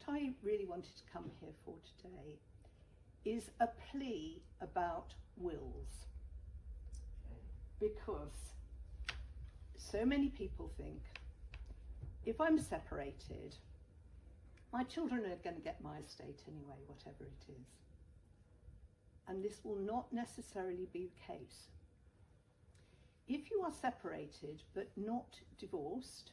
I really wanted to come here for today is a plea about wills. Because so many people think, if I'm separated, my children are going to get my estate anyway, whatever it is. And this will not necessarily be the case. If you are separated but not divorced,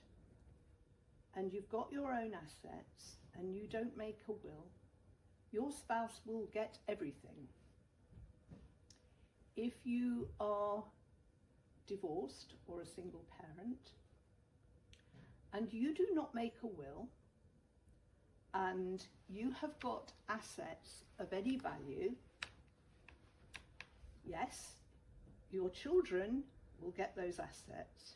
and you've got your own assets, and you don't make a will, your spouse will get everything. If you are divorced or a single parent, and you do not make a will, and you have got assets of any value, yes, your children will get those assets.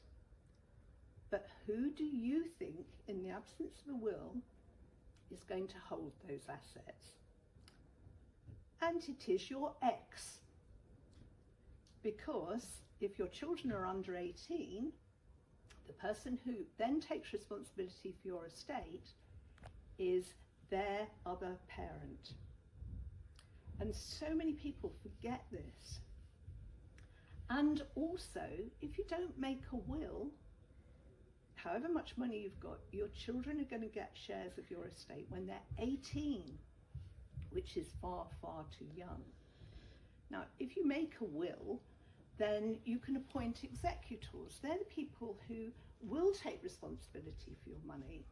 But who do you think, in the absence of a will, is going to hold those assets? And it is your ex. Because if your children are under 18, the person who then takes responsibility for your estate is their other parent. And so many people forget this. And also, if you don't make a will, however much money you've got, your children are going to get shares of your estate when they're 18, which is far, far too young. Now, if you make a will, then you can appoint executors. They're the people who will take responsibility for your money,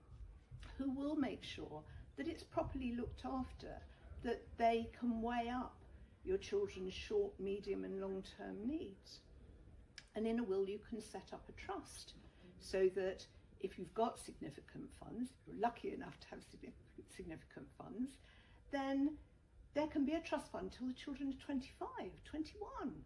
who will make sure that it's properly looked after, that they can weigh up your children's short, medium and long-term needs. And in a will you can set up a trust so that if you've got significant funds, if you're lucky enough to have significant funds, then there can be a trust fund till the children are 25, 21.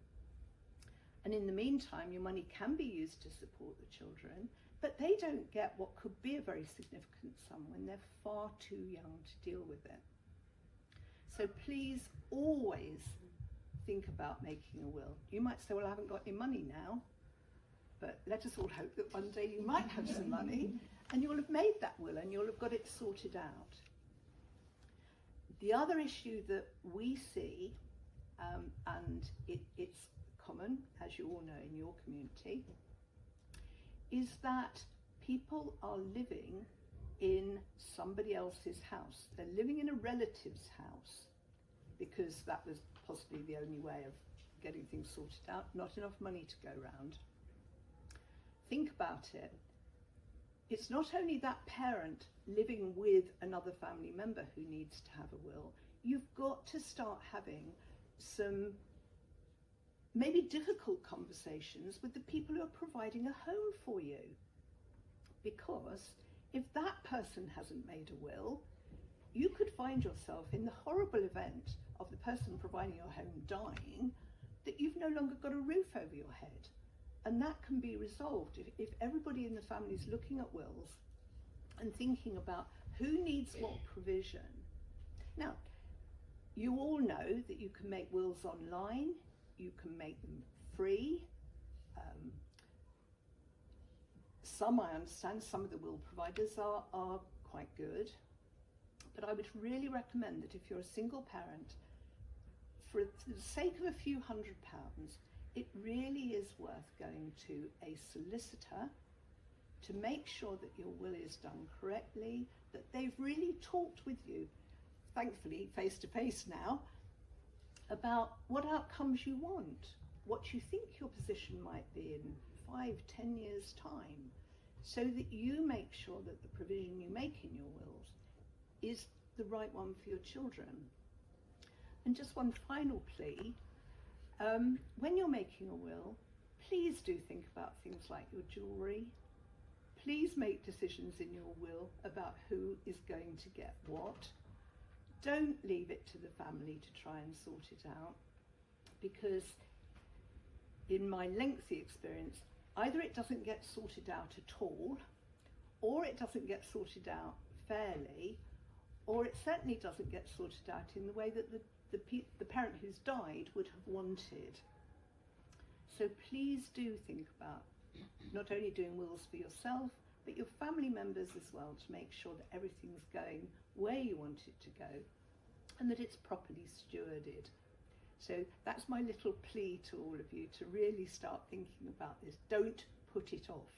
And in the meantime, your money can be used to support the children, but they don't get what could be a very significant sum when they're far too young to deal with it. So please always think about making a will. You might say, well, I haven't got any money now, but let us all hope that one day you might have some money and you'll have made that will and you'll have got it sorted out. The other issue that we see, and it's common, as you all know in your community, is that people are living in somebody else's house. They're living in a relative's house because that was possibly the only way of getting things sorted out, not enough money to go round. Think about it. It's not only that parent living with another family member who needs to have a will. You've got to start having some maybe difficult conversations with the people who are providing a home for you. Because if that person hasn't made a will, you could find yourself in the horrible event of the person providing your home dying, that you've no longer got a roof over your head. And that can be resolved if everybody in the family is looking at wills and thinking about who needs what provision. Now, you all know that you can make wills online, you can make them free. Some, I understand, some of the will providers are quite good. But I would really recommend that if you're a single parent, for the sake of a few £100, it really is worth going to a solicitor to make sure that your will is done correctly, that they've really talked with you, thankfully face to face now, about what outcomes you want, what you think your position might be in 5-10 years' time, so that you make sure that the provision you make in your wills is the right one for your children. And just one final plea, when you're making a will, please do think about things like your jewellery. Please make decisions in your will about who is going to get what. Don't leave it to the family to try and sort it out, because in my lengthy experience, either it doesn't get sorted out at all, or it doesn't get sorted out fairly, or it certainly doesn't get sorted out in the way that the parent who's died would have wanted. So please do think about not only doing wills for yourself, but your family members as well, to make sure that everything's going where you want it to go and that it's properly stewarded. So that's my little plea to all of you, to really start thinking about this. Don't put it off.